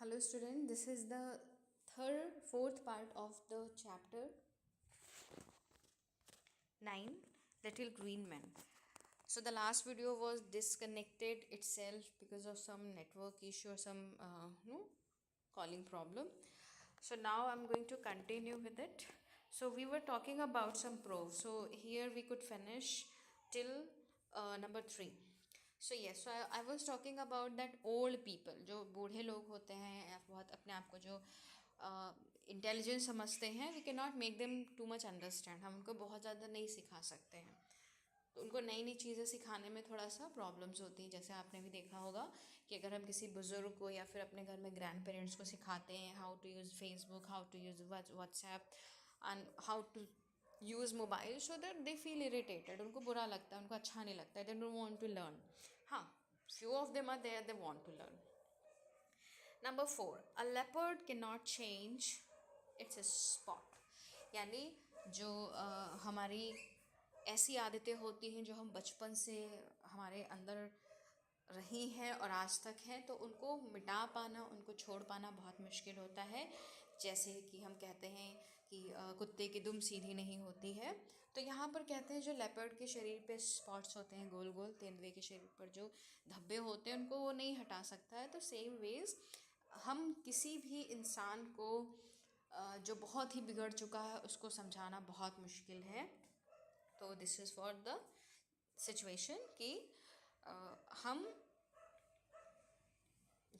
Hello student, this is the fourth part of the chapter 9, Little Green Men. So the last video was disconnected itself because of some network issue or some calling problem. So now I'm going to continue with it. So we were talking about some proofs. So here we could finish till number 3. So yes so I was talking about that old people जो बूढ़े लोग होते हैं बहुत अपने आप को जो इंटेलिजेंट समझते हैं we can not make them too much understand हम उनको बहुत ज़्यादा नहीं सिखा सकते हैं तो उनको नई नई चीज़ें सिखाने में थोड़ा सा प्रॉब्लम्स होती हैं जैसे आपने भी देखा होगा कि अगर हम किसी बुज़ुर्ग को या फिर अपने घर में ग्रैंड पेरेंट्स को सिखाते हैं how to use Facebook how to use WhatsApp and how to use mobile so that they feel irritated उनको बुरा लगता है उनको अच्छा नहीं लगता है they don't want to learn हाँ few of them are there they want to learn number 4 a leopard can not change its spot यानी जो हमारी ऐसी आदतें होती हैं जो हम बचपन से हमारे अंदर रही हैं और आज तक हैं तो उनको मिटा पाना उनको छोड़ पाना बहुत मुश्किल होता है जैसे कि हम कहते हैं कि कुत्ते की दुम सीधी नहीं होती है तो यहाँ पर कहते हैं जो लेपर्ड के शरीर पे स्पॉट्स होते हैं गोल गोल तेंदुए के शरीर पर जो धब्बे होते हैं उनको वो नहीं हटा सकता है तो सेम वेज हम किसी भी इंसान को जो बहुत ही बिगड़ चुका है उसको समझाना बहुत मुश्किल है तो this is for the situation कि हम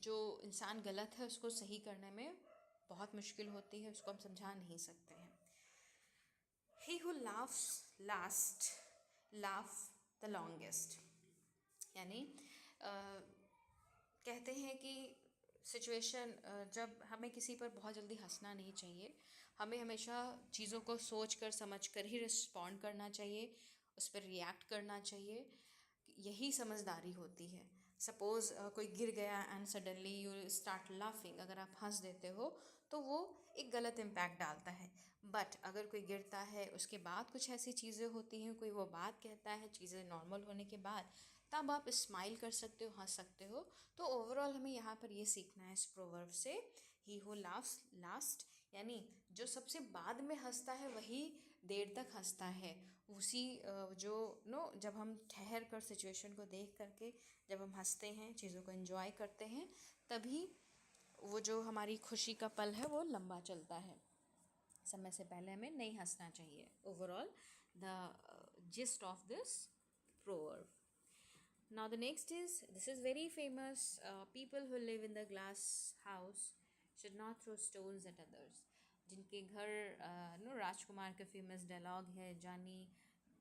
जो इंसान गलत है उसको सही करने में बहुत मुश्किल होती है उसको हम समझा नहीं सकते हैं he who laughs last laugh the longest यानी कहते हैं कि सिचुएशन जब हमें किसी पर बहुत जल्दी हंसना नहीं चाहिए हमें हमेशा चीज़ों को सोच कर समझ कर ही रिस्पॉन्ड करना चाहिए उस पर रिएक्ट करना चाहिए यही समझदारी होती है सपोज़ कोई गिर गया and suddenly you start laughing अगर आप हंस देते हो तो वो एक गलत इम्पैक्ट डालता है बट अगर कोई गिरता है उसके बाद कुछ ऐसी चीज़ें होती हैं कोई वो बात कहता है चीज़ें नॉर्मल होने के बाद तब आप स्माइल कर सकते हो हंस सकते हो तो ओवरऑल हमें यहाँ पर ये सीखना है इस प्रोवर्ब से ही हु लाफ्स लास्ट यानी जो सबसे बाद में हंसता है वही देर तक हंसता है उसी जो जब हम ठहर कर सिचुएशन को देख करके जब हम हंसते हैं चीज़ों को एंजॉय करते हैं तभी वो जो हमारी खुशी का पल है वो लंबा चलता है समय से पहले हमें नहीं हंसना चाहिए overall the gist of this proverb Now the next is, this is very famous, people who live in the glass house should not throw stones at others. जिनके घर राजकुमार का फेमस डायलॉग है जानी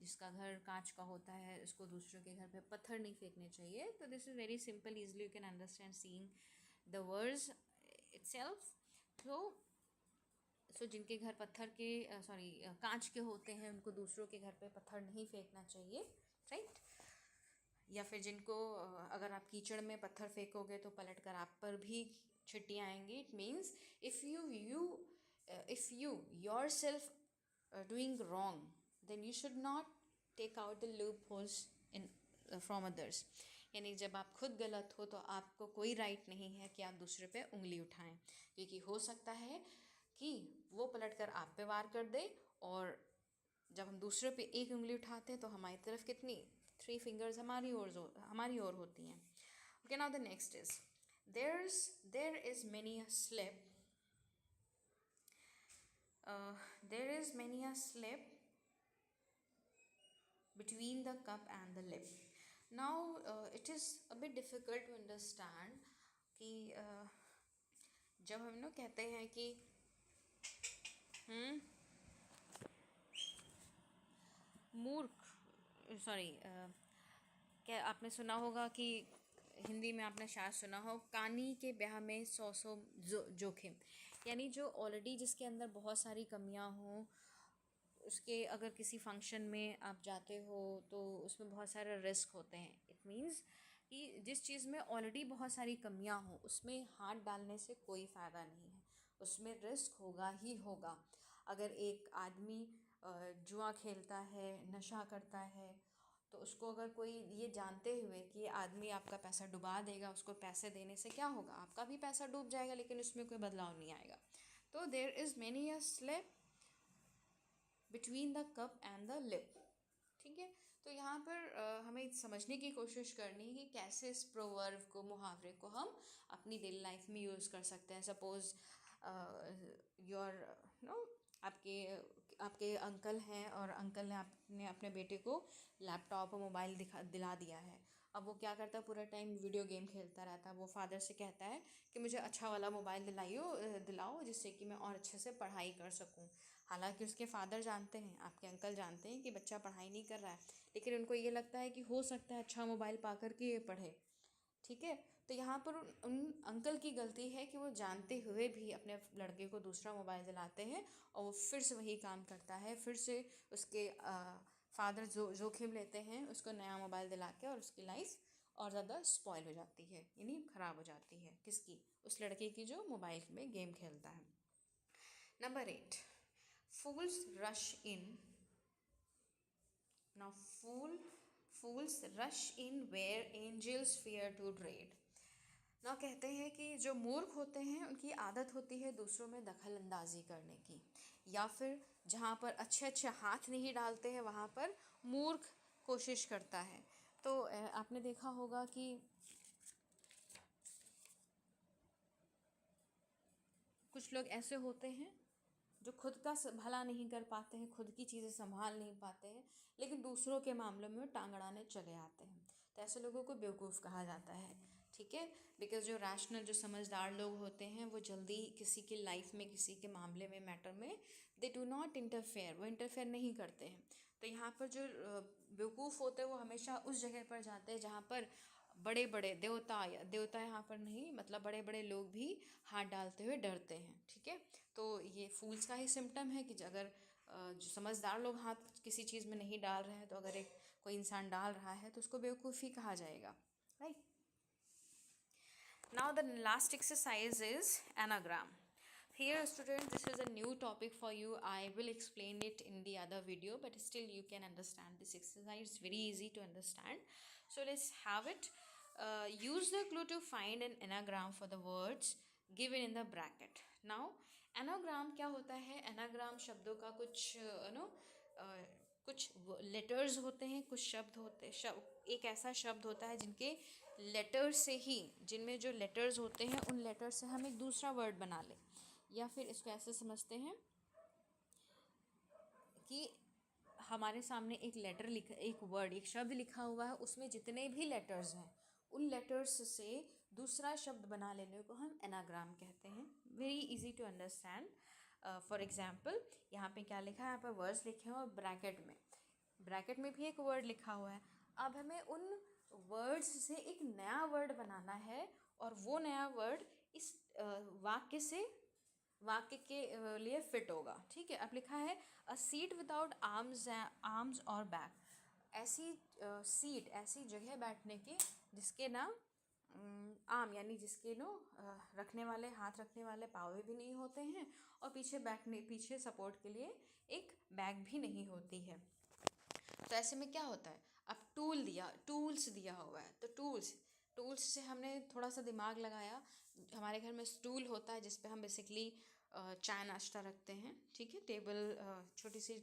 जिसका घर कांच का होता है उसको दूसरों के घर पे पत्थर नहीं फेंकने चाहिए तो this is very simple easily you can understand seeing the words itself so जिनके घर पत्थर के कांच के होते हैं उनको दूसरों के घर पे पत्थर नहीं फेंकना चाहिए राइट या फिर जिनको अगर आप कीचड़ में पत्थर फेंकोगे तो पलट कर आप पर भी छिट्टियाँ आएंगी it means if you yourself doing wrong then you should not take out the loopholes in from others यानी जब आप खुद गलत हो तो आपको कोई राइट नहीं है कि आप दूसरे पे उंगली उठाएं क्योंकि हो सकता है कि वो पलट कर आप पे वार कर दे और जब हम दूसरे पे एक उंगली उठाते हैं तो हमारी तरफ कितनी 3 फिंगर्स हमारी ओर होती हैं okay now the next is there is many a slip between the cup and the lip. Now it is a bit difficult to understand कि जब हम लोग कहते हैं कि मूर्ख क्या आपने सुना होगा कि हिंदी में आपने शायद सुना हो कानी के ब्याह में 100 जोखिम यानी जो ऑलरेडी जिसके अंदर बहुत सारी कमियां हों उसके अगर किसी फंक्शन में आप जाते हो तो उसमें बहुत सारे रिस्क होते हैं इट मीन्स कि जिस चीज़ में ऑलरेडी बहुत सारी कमियां हों उसमें हाथ डालने से कोई फ़ायदा नहीं है उसमें रिस्क होगा ही होगा अगर एक आदमी जुआ खेलता है नशा करता है तो उसको अगर कोई ये जानते हुए कि ये आदमी आपका पैसा डुबा देगा, उसको पैसे देने से क्या होगा, आपका भी पैसा डूब जाएगा लेकिन उसमें कोई बदलाव नहीं आएगा। तो there is many a slip between the cup and the lip. ठीक है, तो यहाँ पर हमें समझने की कोशिश करनी है कि कैसे इस प्रोवर्ब को, मुहावरे को हम अपनी डेली लाइफ में यूज़ कर सकते हैं। सपोज़ योर नो आपके आपके अंकल हैं और अंकल ने अपने बेटे को लैपटॉप और मोबाइल दिला दिया है। अब वो क्या करता है, पूरा टाइम वीडियो गेम खेलता रहता है। वो फादर से कहता है कि मुझे अच्छा वाला मोबाइल दिलाओ जिससे कि मैं और अच्छे से पढ़ाई कर सकूं। हालांकि उसके फादर जानते हैं, आपके अंकल जानते हैं कि बच्चा पढ़ाई नहीं कर रहा है, लेकिन उनको ये लगता है कि हो सकता है अच्छा मोबाइल पा कर के ये पढ़े। ठीक है, तो यहाँ पर उन अंकल की गलती है कि वो जानते हुए भी अपने लड़के को दूसरा मोबाइल दिलाते हैं और वो फिर से वही काम करता है। फिर से उसके फादर जोखिम लेते हैं उसको नया मोबाइल दिला के, और उसकी लाइफ और ज़्यादा स्पॉइल हो जाती है, यानी ख़राब हो जाती है। किसकी? उस लड़के की जो मोबाइल में गेम खेलता है। Number 8, fools rush in. Now fools rush in where angels fear to tread. ना कहते हैं कि जो मूर्ख होते हैं उनकी आदत होती है दूसरों में दखल अंदाजी करने की, या फिर जहाँ पर अच्छे अच्छे हाथ नहीं डालते हैं वहाँ पर मूर्ख कोशिश करता है। तो आपने देखा होगा कि कुछ लोग ऐसे होते हैं जो खुद का भला नहीं कर पाते हैं, खुद की चीज़ें संभाल नहीं पाते हैं, लेकिन दूसरों के मामलों में टांग अड़ाने चले आते हैं। तो ऐसे लोगों को बेवकूफ़ कहा जाता है। ठीक है, बिकॉज जो रैशनल, जो समझदार लोग होते हैं वो जल्दी किसी की लाइफ में, किसी के मामले में, मैटर में दे डू नॉट इंटरफेयर, वो इंटरफेयर नहीं करते हैं। तो यहाँ पर जो बेवकूफ़ होते हैं वो हमेशा उस जगह पर जाते हैं जहाँ पर बड़े बड़े देवता, या देवता यहाँ पर नहीं, मतलब बड़े बड़े लोग भी हाथ डालते हुए डरते हैं। ठीक है, तो ये फूल्स का ही सिम्टम है कि अगर जो समझदार लोग हाथ किसी चीज़ में नहीं डाल रहे हैं, तो अगर एक कोई इंसान डाल रहा है तो उसको बेवकूफ़ी कहा जाएगा। Right, now the last exercise is anagram. Here students, this is a new topic for you. I will explain it in the other video, but still you can understand this exercise. It's very easy to understand. So let's have it. Use the clue to find an anagram for the words given in the bracket. Now anagram क्या होता है? Anagram शब्दों का कुछ कुछ letters होते हैं, कुछ शब्द होते एक ऐसा शब्द होता है जिनके लेटर्स से ही, जिनमें जो लेटर्स होते हैं उन लेटर्स से हम एक दूसरा वर्ड बना लें, या फिर इसको ऐसे समझते हैं कि हमारे सामने एक लेटर लिखा, एक वर्ड, एक शब्द लिखा हुआ है, उसमें जितने भी लेटर्स हैं उन लेटर्स से दूसरा शब्द बना लेने को हम एनाग्राम कहते हैं। Very easy to understand. For example यहाँ पे क्या लिखा है, यहाँ पर वर्ड्स लिखे हैं और ब्रैकेट में भी एक वर्ड लिखा हुआ है। अब हमें उन वर्ड्स से एक नया वर्ड बनाना है, और वो नया वर्ड इस वाक्य के लिए फिट होगा। ठीक है, अब लिखा है अ सीट विदाउट आर्म्स और बैक। ऐसी सीट, ऐसी जगह बैठने की जिसके ना आर्म, यानी जिसके रखने वाले, हाथ रखने वाले पावे भी नहीं होते हैं, और पीछे सपोर्ट के लिए एक बैग भी नहीं होती है। तो ऐसे में क्या होता है, अब टूल्स दिया हुआ है, तो टूल्स से हमने थोड़ा सा दिमाग लगाया। हमारे घर में स्टूल होता है जिस पे हम बेसिकली चाय नाश्ता रखते हैं। ठीक है, छोटी सी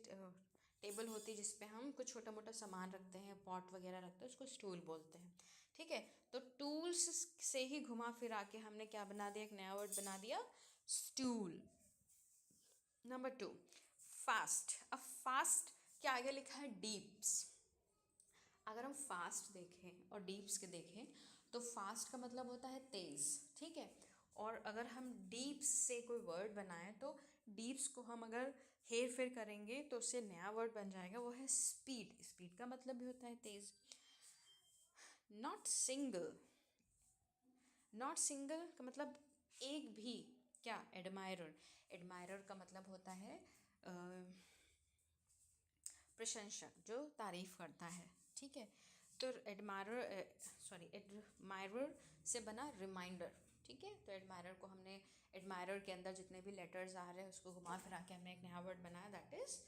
टेबल होती है जिस पे हम कुछ छोटा मोटा सामान रखते हैं, पॉट वगैरह रखते हैं, उसको स्टूल बोलते हैं। ठीक है, तो टूल्स से ही घुमा फिरा के हमने क्या बना दिया, एक नया वर्ड बना दिया, स्टूल. Number 2, fast. अब फास्ट के आगे लिखा है डीप्स. अगर हम फास्ट देखें और डीप्स के देखें तो फास्ट का मतलब होता है तेज़. ठीक है, और अगर हम डीप्स से कोई वर्ड बनाएं तो डीप्स को हम अगर हेर फेर करेंगे तो उससे नया वर्ड बन जाएगा, वो है स्पीड का मतलब भी होता है तेज़. नॉट सिंगल का मतलब एक भी. क्या? एडमायरर का मतलब होता है प्रशंसक, जो तारीफ करता है. ठीक है, तो एडमायरर से बना रिमाइंडर. ठीक है, तो एडमायरर के अंदर जितने भी लेटर्स आ रहे हैं उसको घुमा फिरा के हमने एक नया वर्ड बनाया, that is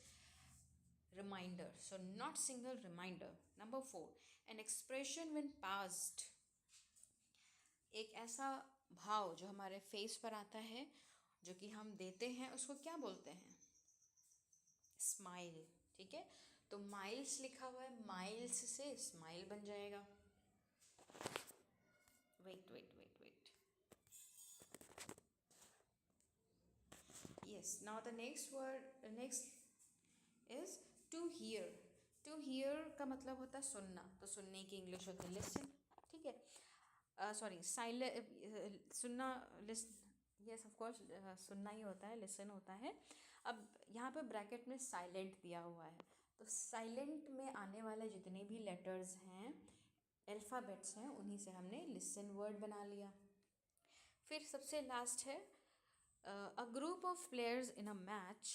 reminder. So not single, reminder. Number 4, an expression when past. एक ऐसा भाव जो हमारे फेस पर आता है, जो कि हम देते हैं, उसको क्या बोलते हैं? स्माइल. ठीक है, तो माइल्स लिखा हुआ है, माइल्स से स्माइल बन जाएगा. Wait wait wait wait. Yes, now the next word, next is to hear. To hear का मतलब होता है सुनना, तो सुनने की इंग्लिश होती है लिसन. ठीक है, सॉरी, साइलेंट, सुनना, लिसन, यस ऑफ कोर्स, सुनना ही होता है, लिसन होता है. अब यहाँ पे ब्रैकेट में साइलेंट दिया हुआ है, तो साइलेंट में आने वाले जितने भी लेटर्स हैं, अल्फ़ाबेट्स हैं, उन्हीं से हमने लिसन वर्ड बना लिया. फिर सबसे लास्ट है a group of players in a match.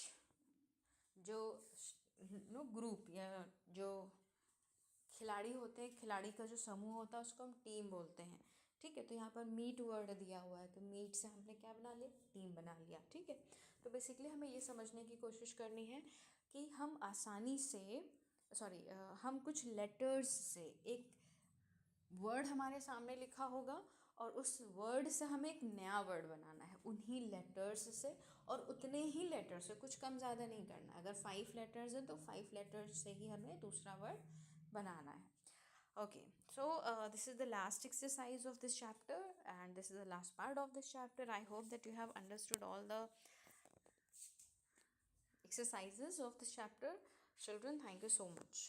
जो नो ग्रुप या जो खिलाड़ी होते हैं, खिलाड़ी का जो समूह होता है, उसको हम टीम बोलते हैं. ठीक है, तो यहाँ पर मीट वर्ड दिया हुआ है, तो मीट से हमने क्या बना लिया? टीम बना लिया. ठीक है, तो बेसिकली हमें ये समझने की कोशिश करनी है कि हम आसानी से, सॉरी, हम कुछ लेटर्स से, एक वर्ड हमारे सामने लिखा होगा और उस वर्ड से हमें एक नया वर्ड बनाना है उन्हीं लेटर्स से, और उतने ही लेटर से, कुछ कम ज़्यादा नहीं करना. अगर 5 लेटर्स हैं तो 5 लेटर्स से ही हमें दूसरा वर्ड बनाना है. Okay, so this is the last exercise of this chapter, and this is the last part of this chapter. I hope that you have understood all the exercises of this chapter. Children, thank you so much.